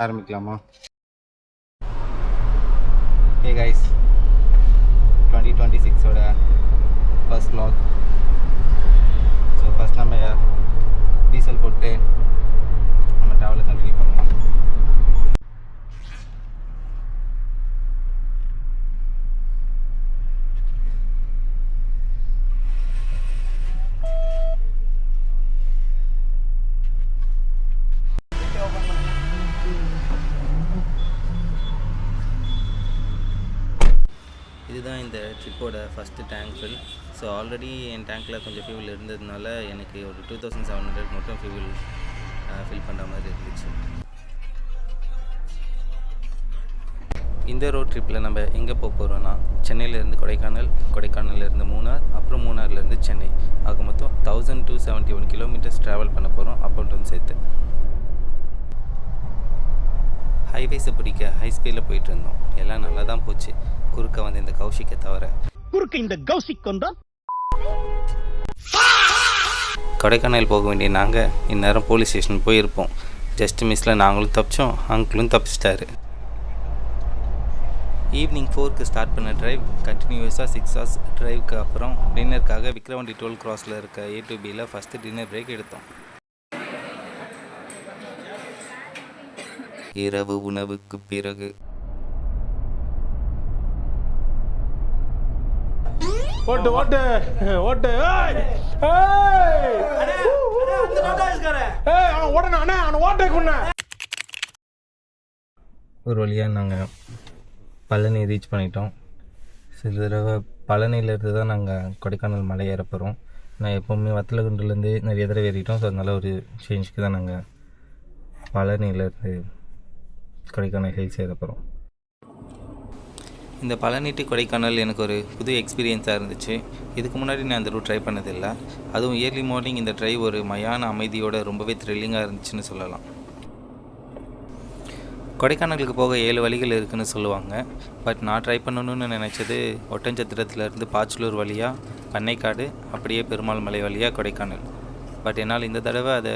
ஆரம்பிக்கலாமா? Hey guys, 2026ஓட first vlog. So first நம்ம டீசல் போட்டு நம்ம ட்ராவலை கண்டினியூ பண்ணுவோம். இதுதான் இந்த ட்ரிப்போட first tank fill. So already என் டேங்க்கில் கொஞ்சம் ஃபியூல் இருந்ததுனால எனக்கு ஒரு 2700 மட்டும் ஃபியூல் ஃபில் பண்ணுற மாதிரி இருந்துச்சு. இந்த ரோட் ட்ரிப்பில் நம்ம எங்கே போக போகிறோன்னா, சென்னையிலேருந்து கொடைக்கானல், கொடைக்கானல்லேருந்து மூணார், அப்புறம் மூணார்லேருந்து சென்னை, ஆக மொத்தம் 1271 கிலோமீட்டர்ஸ் ட்ராவல் பண்ண போகிறோம் அப் அண்ட் டவுன் சேர்த்து. ஹைவேஸை பிடிக்க ஹை ஸ்பீடில் போயிட்டு இருந்தோம். எல்லாம் நல்லா தான் போச்சு, குறுக்க வந்து இந்த கௌஷிக்கை தவிர. இந்த கௌஷிக் வந்தா கொடைக்கானல் போக வேண்டிய நாங்கள் இந்நேரம் போலீஸ் ஸ்டேஷன் போயிருப்போம். ஜஸ்ட் மிஸ்ஸில் நாங்களும் தப்பிச்சோம், அங்கிளும் தப்பிச்சிட்டாரு. ஈவினிங் 4க்கு ஸ்டார்ட் பண்ண ட்ரைவ் கண்டினியூஸாக 6 hours ட்ரைவுக்கு அப்புறம் டின்னருக்காக விக்ரவாண்டி டோல் கிராஸில் இருக்க A2Bயில் ஃபஸ்ட்டு டின்னர் பிரேக் எடுத்தோம். இரவு உணவுக்கு பிறகு ஓட்டு ஓட்டு ஓட்டு ஒரு வழியாக நாங்கள் பழனி ரீச் பண்ணிட்டோம். சில தடவை பழனியிலேருந்து தான் நாங்கள் கொடைக்கானல் மலை ஏற போகிறோம். நான் எப்போவுமே வத்தலகுண்டுலேருந்து நிறைய தடவை ஏறிட்டோம். ஸோ அதனால் ஒரு சேஞ்சுக்கு தான் நாங்கள் பழனியிலேருந்து கொடைக்கானல் ஹில்ஸ் ஏற போகிறோம். இந்த பழனி டு கொடைக்கானல் எனக்கு ஒரு புது எக்ஸ்பீரியன்ஸாக இருந்துச்சு. இதுக்கு முன்னாடி நான் அந்த ரூட் ட்ரை பண்ணதில்லை. அதுவும் இயர்லி மார்னிங் இந்த ட்ரைவ் ஒரு மயான அமைதியோட ரொம்பவே த்ரில்லிங்காக இருந்துச்சுன்னு சொல்லலாம். கொடைக்கானலுக்கு போக 7 வழிகள் இருக்குதுன்னு சொல்லுவாங்க. பட் நான் ட்ரை பண்ணணும்னு நினச்சது ஒட்டஞ்சத்திரத்துலேருந்து பாச்சலூர் வழியாக பண்ணைக்காடு, அப்படியே பெருமாள் மலை வழியாக கொடைக்கானல். பட் என்னால் இந்த தடவை அதை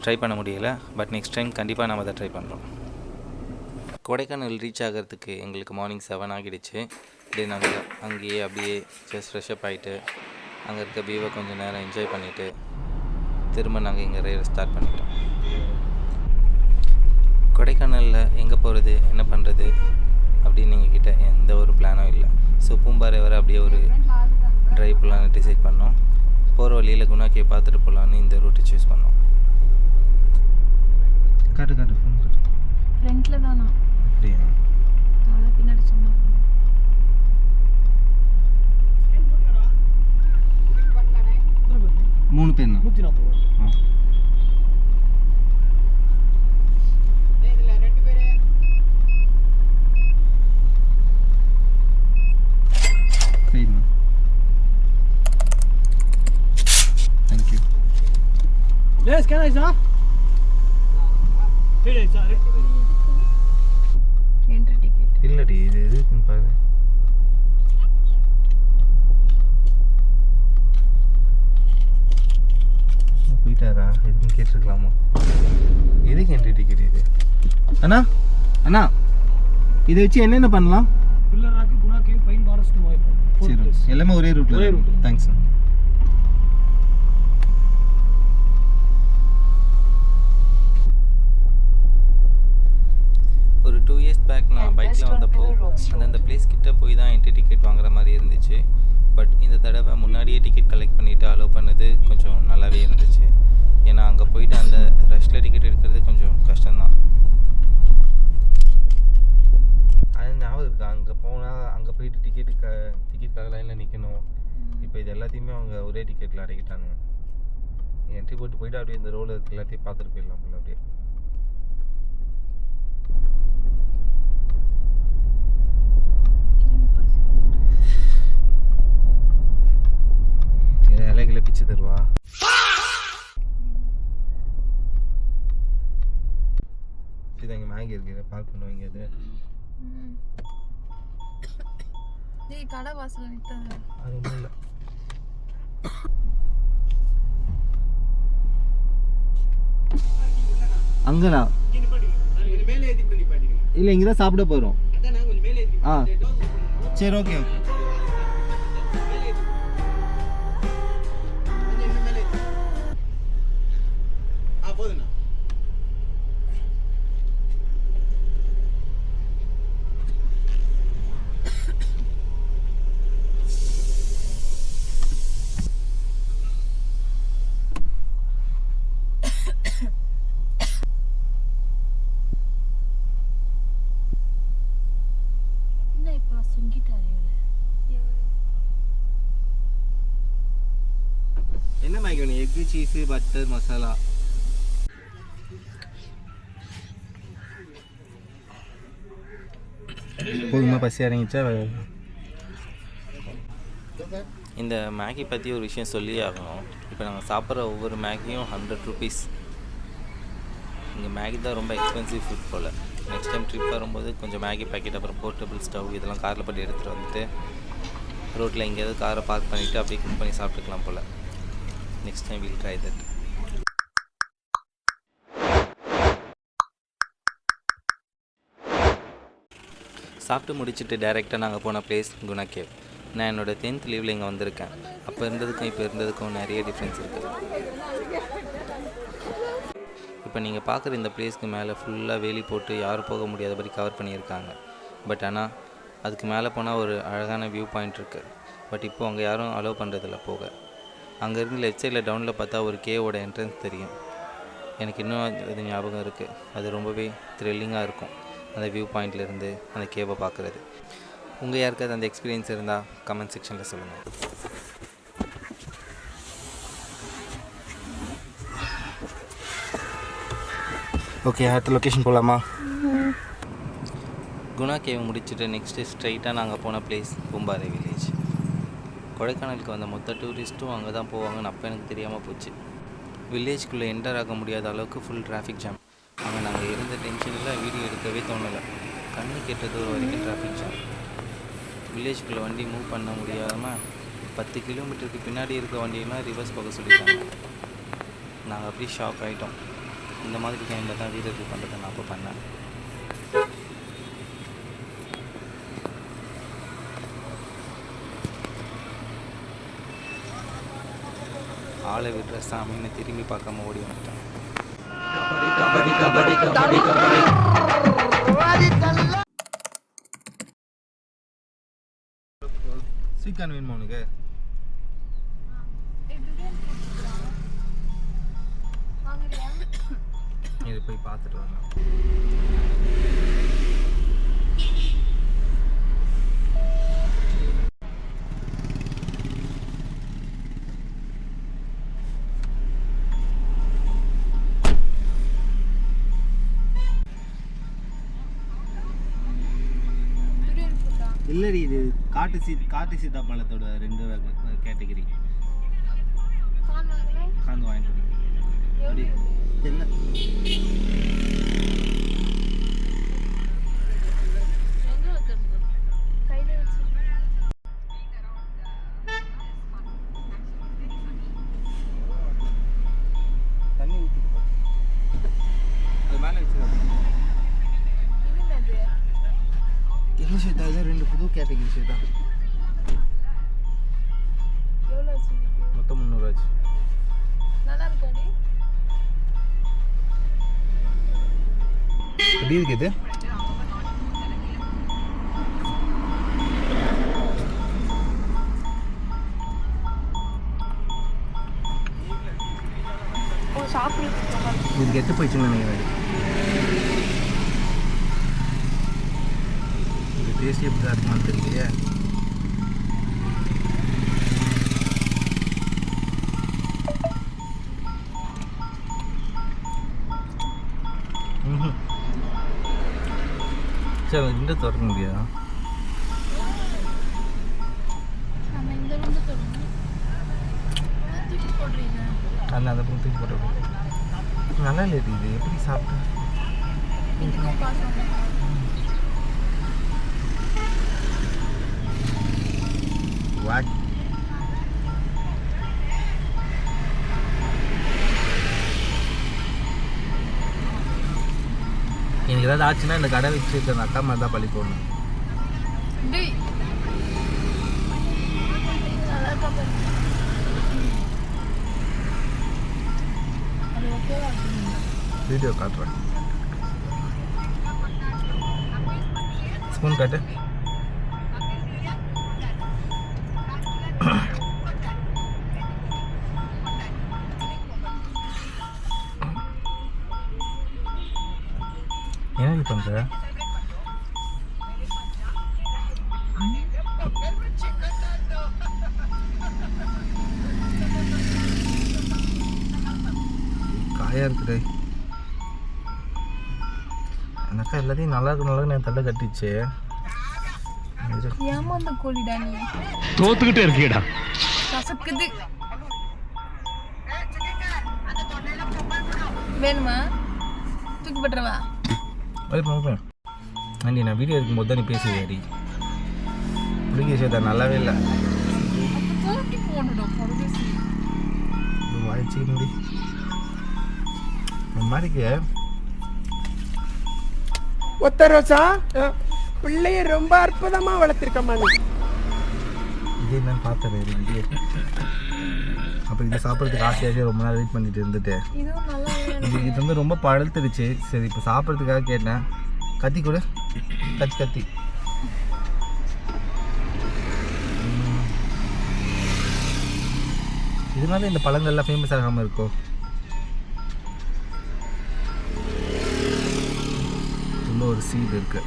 ட்ரை பண்ண முடியலை. பட் நெக்ஸ்ட் டைம் கண்டிப்பாக நம்ம அதை ட்ரை பண்ணுறோம். கொடைக்கானல் ரீச் ஆகிறதுக்கு எங்களுக்கு மார்னிங் 7 ஆகிடுச்சு. அப்படியே நாங்கள் அங்கேயே அப்படியே ஜஸ்ட் ஃப்ரெஷ்அப் ஆகிட்டு அங்கே இருக்க வியூவை கொஞ்சம் நேரம் என்ஜாய் பண்ணிவிட்டு திரும்ப நாங்கள் இங்கே ரைட ஸ்டார்ட் பண்ணிட்டோம். கொடைக்கானலில் எங்கே போகிறது, என்ன பண்ணுறது அப்படின்னு எங்ககிட்ட எந்த ஒரு பிளானும் இல்லை. ஸோ பூம்பாறை வர அப்படியே ஒரு ட்ரைவ் போகலான்னு டிசைட் பண்ணோம். போகிற வழியில் குணாக்கியை பார்த்துட்டு போகலான்னு இந்த ரூட்டை சூஸ் பண்ணோம். காட்டு காட்டு ஃபோன் காட்டு ஃப்ரண்ட்டில் தானா? அப்படியா? அதான் பின்னாடி சொன்னாங்க. மூணு பேர் தான். 140. சரிண்ணா, தேங்க்யூ. ஸ்கேன் ஆயிடுச்சா? என்ட்ரி டிக்கெட் இல்லடி, இது எதுக்குன்னு பாரு. போயிட்டாரா? எதுக்குன்னு கேட்டிருக்கலாமா? எதுக்கு என்ட்ரி டிக்கெட் இது? அண்ணா அண்ணா, இதை வச்சு என்னென்ன பண்ணலாம்? சரி, எல்லாமே ஒரே ரூட்ல. தேங்க்ஸ். ஒரு 2 years பேக் நான் பைக்கில் வந்தப்போ அந்த பிளேஸ் கிட்ட போய் தான் என்ட்ரி டிக்கெட் வாங்குற மாதிரி இருந்துச்சு. பட் இந்த தடவை முன்னாடியே டிக்கெட் கலெக்ட் பண்ணிவிட்டு அலோவ் பண்ணது கொஞ்சம் நல்லாவே இருந்துச்சு. ஏன்னா அங்கே போயிட்டு அந்த ரஷ்ல டிக்கெட் எடுக்கிறது கொஞ்சம் கஷ்டம்தான். அது ஞாபகம் இருக்கா? அங்கே போனால் அங்கே போயிட்டு டிக்கெட்டுக்காக லைனில் நிற்கணும். இப்போ இது எல்லாத்தையுமே அவங்க ஒரே டிக்கெட்டில் அடைக்கிட்டாங்க. என்ட்ரி போட்டு அப்படியே இந்த ரோல இருக்க எல்லாத்தையும் பார்த்துட்டு போயிடலாம் போல. அப்படியே இலைகளை பிச்சு தருவா. இது இங்கே மேகி இருக்கு, பார்க் பண்ணுவீங்க. இது கடை வாசல் நிறுத்தாங்க. அது ஒன்றும் இல்லை. அங்கடா இல்லை இங்கே தான் சாப்பிட போகிறோம். ஆ சரி ஓகே ஓகே. என்ன இப்போ சொங்கிட்டாரு என்ன மேகி வேணும்? Egg, cheese, butter, masala. போதுமா? பசி இறங்கிச்சா? இந்த மேகி பற்றி ஒரு விஷயம் சொல்லியே ஆகணும். இப்போ நாங்கள் சாப்பிட்ற ஒவ்வொரு மேகியும் 100 ருபீஸ். இங்கே மேகி தான் ரொம்ப எக்ஸ்பென்சிவ் ஃபுட் போல். நெக்ஸ்ட் டைம் ட்ரிப் வரும்போது கொஞ்சம் மேகி பேக்கெட், அப்புறம் போர்ட்டபிள் ஸ்டவ் இதெல்லாம் காரில் போட்டு எடுத்துகிட்டு வந்துட்டு ரோட்டில் எங்கேயாவது காரை பார்க் பண்ணிவிட்டு அப்படியே குக் பண்ணி சாப்பிட்டுக்கலாம் போல். Next time will try that. சாப்பிட்டு முடிச்சுட்டு டேரெக்டாக நாங்கள் போன பிளேஸ் குணா கேவ். நான் என்னோடய 10th லீவில் இங்கே வந்திருக்கேன். அப்போ இருந்ததுக்கும் இப்போ இருந்ததுக்கும் நிறைய டிஃப்ரென்ஸ் இருக்குது. இப்போ நீங்கள் பார்க்குற இந்த பிளேஸ்க்கு மேலே ஃபுல்லாக வேலி போட்டு யாரும் போக முடியாதபடி கவர் பண்ணியிருக்காங்க. பட் ஆனால் அதுக்கு மேலே போனால் ஒரு அழகான வியூ பாயிண்ட் இருக்குது. பட் இப்போ அங்கே யாரும் அலோவ் பண்ணுறதில்ல போக. அங்கேருந்து லெஃப்ட் சைடில் டவுனில் பார்த்தா ஒரு கேவோட என்ட்ரன்ஸ் தெரியும். எனக்கு இன்னும் அது ஞாபகம் இருக்குது. அது ரொம்பவே த்ரில்லிங்காக இருக்கும் அந்த வியூ பாயிண்ட்லேருந்து அந்த கேவை பார்க்குறது. உங்கள் யாருக்காவது அந்த எக்ஸ்பீரியன்ஸ் இருந்தால் கமெண்ட் செக்ஷனில் சொல்லுங்கள். ஓகே, அடுத்த லொக்கேஷன் போகலாமா? குணா கேவை முடிச்சுட்டு நெக்ஸ்ட்டு ஸ்ட்ரைட்டாக நாங்கள் போன பிளேஸ் பூம்பாறை வில்லேஜ். கொடைக்கானலுக்கு வந்த மொத்த டூரிஸ்ட்டும் அங்கே தான் போவாங்கன்னு அப்போ எனக்கு தெரியாமல் போச்சு. வில்லேஜ்குள்ளே என்டர் ஆக முடியாத அளவுக்கு ஃபுல் டிராஃபிக் ஜாம். அங்கே நாங்கள் இருந்த டென்ஷனில் வீடியோ எடுக்கவே தோணலை. கண்ணு கெட்ட தூரம் வரைக்கும் டிராஃபிக் ஜாம். வில்லேஜ்குள்ளே வண்டி மூவ் பண்ண முடியாமல் 10 கிலோமீட்டருக்கு பின்னாடி இருக்க வண்டியெல்லாம் ரிவர்ஸ் போக சொல்லிட்டாங்க. நாங்கள் அப்படியே ஷாக் ஆகிட்டோம். இந்த மாதிரி டைமில் தான் வீடியோ பண்ணுறதை நான் அப்போ பண்ணேன். ஆளை விடுற சாமின்னு திரும்பி பார்க்காம ஓடி வந்துட்டேன். ஸ்வீட் கார்ன் வேணுமா உனக்கு? இது போய் பார்த்துட்டு வாங்க. இல்லடி, இது காட்டு சீத்தாப்பழத்தோட 2 கேட்டகரி. காந்து வாங்கிட்டு வந்து அப்படி தெரியல. தண்ணி ஊற்றி அது மேலே வச்சுருக்காங்க. என்ன ஷர்ட்? அதில் 2 புது கேட்டகரி ஷர்ட் தான். மொத்தம் 300 ஆச்சு. நல்லா இருக்காடி. எப்படி இருக்குது? இது கெட்டு போயிடுச்சுன்னு நினைக்கிறேன். இது டேஸ்ட் எப்படி தான் இருக்குமான்னு தெரியலையே. சரி, இந்த திறக்க முடியாது. நம்ம இந்த ரூம்ல தொடணும். தூக்கி போடுறீங்க. அந்த தூக்கி போட்டு நல்லா இல்லை. இது எப்படி சாப்பிட்டேன்? இதுக்கும் காசு வாங்க. வாட் எனக்கு ஏதாவது ஆச்சுன்னா இந்த கடை வச்சு அந்த அக்கா மாதிரி தான் பழி போடணும். டேய் நல்லா இருக்கா பாரு. அது ஓகேவா இருக்கு. வீடியோ காட்டுறேன். ஸ்பூன் காட்டு. என்ன இது பண்ற? காயா இருக்குடே. எனக்கா எல்லாத்தையும் நல்லா இருக்கு நான் தள்ள கட்டிச்சு. ஏமாந்த கோழிடா நீ. தோத்துக்கிட்டே இருக்கீடா. கசக்குது. வேணுமா? தூக்கி போட்டுறவா? ஆண்டி நான் வீடியோ எடுக்கும்போது தான் நீ பேசுவேடி. பிடிக்க விஷயத்த நல்லாவே இல்லை. தூக்கி போட்டுடும் பொறுத்து. வாய்ச்சிருந்தி இந்த மாதிரிக்கு ஒத்த ரோசா பிள்ளைய ரொம்ப அற்புதமா வளர்த்திருக்கம்மா நீ. இதே என்னன்னு பார்த்தேன் வீடியோ. அப்போ இதை சாப்பிட்றதுக்கு ஆசையாகவே ரொம்ப நாள் வெயிட் பண்ணிட்டு இருந்துட்டு இதுவும் நல்லா இது வந்து ரொம்ப பழுத்துருச்சு. சரி இப்போ சாப்பிட்றதுக்காக கேட்டேன். கத்தி கூட கத்தி இதனால இந்த பழங்கள்லாம் ஃபேமஸ் ஆகாமல் இருக்கும். உள்ள ஒரு சீடு இருக்கு.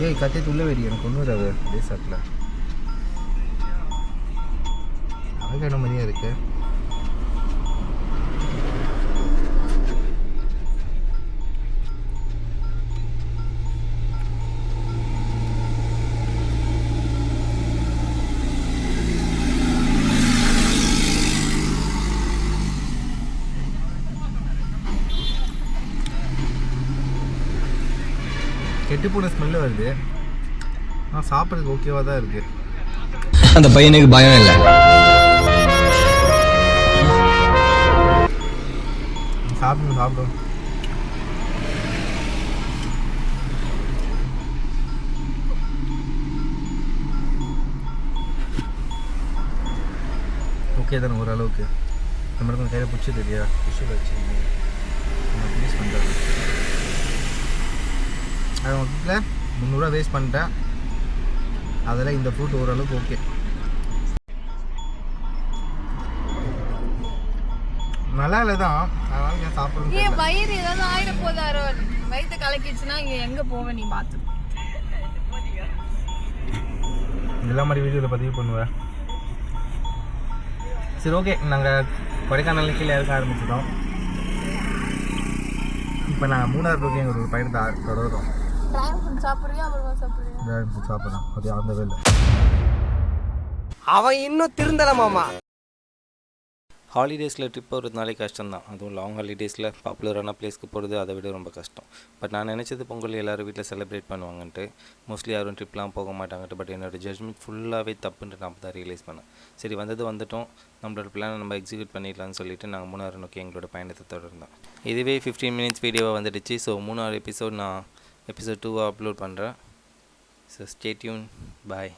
ஏய் கத்திட்டு உள்ள வெடி எனக்கு ஒன்றும் வராது. அதே சாட்டில் அழகான மாதிரியா இருக்கு. கெட்டு போன ஸ்மெல்லு வருது. ஆனால் சாப்பிட்றதுக்கு ஓகேவாக தான் இருக்குது. அந்த பையனுக்கு பயம் இல்லை. சாப்பிடும் ஓகே தானே ஓரளவுக்கு. இந்த மாதிரி கொஞ்சம் கையில் பிடிச்சி தெரியா டிஷ்யூவில் வச்சு யூஸ் பண்ணுறது. அது மொத்தத்தில் 300 வேஸ்ட் பண்ணிட்டேன். அதில் இந்த ஃப்ரூட் ஓரளவுக்கு ஓகே. நல்லா இல்லை தான். அதனால நான் சாப்பிட்றேன். ஏன் வயிறு ஏதாவது ஆயிட போதாரோ? வயிற்று கலக்கிடுச்சுன்னா இங்கே எங்கே போவேன் நீ பார்த்து. இதெல்லாம் மாதிரி வீடியோவில் பதிவு பண்ணுவேன். சரி ஓகே, நாங்கள் கொடைக்கானல் கீழே இருக்க ஆரம்பிச்சிட்டோம். இப்போ நாங்கள் மூணாவது நோக்கி எங்கள் ஒரு பயணத்தை தொடர்றோம். சாப்பிட்றியா அப்புறமா சாப்பிட்றியா? சாப்பிட்றோம். அது அந்த வேலை அவன் இன்னும் திருந்தல மாமா. ஹாலிடேஸில் ட்ரிப் போகிறதுனாலே கஷ்டம்தான். அதுவும் லாங் ஹாலிடேஸில் பாப்புலரான பிளேஸ்க்கு போகிறது அதை விட ரொம்ப கஷ்டம். பட் நான் நினச்சது பொங்கல் எல்லோரும் வீட்டில் செலிப்ரேட் பண்ணுவாங்கன்ட்டு. மோஸ்ட்லி யாரும் ட்ரிப்லாம் போக மாட்டாங்கன்ட்டு. பட் என்னோடய ஜட்ஜ்மெண்ட் ஃபுல்லாகவே தப்புன்ட்டு நான் தான் ரியலைஸ் பண்ணேன். சரி வந்துட்டோம், நம்மளோட பிளானை நம்ம எக்ஸிக்யூட் பண்ணிடலாம்னு சொல்லிட்டு நாங்கள் மூணாறு நோக்கி எங்களோட பயணத்தை தொடர்ந்தோம். இதுவே 15 மினிட்ஸ் வீடியோவாக வந்துடுச்சு. ஸோ மூணாறு எபிசோட் நான் எபிசோட் 2 அப்லோட் பண்ணுறேன். So stay tune. பாய்.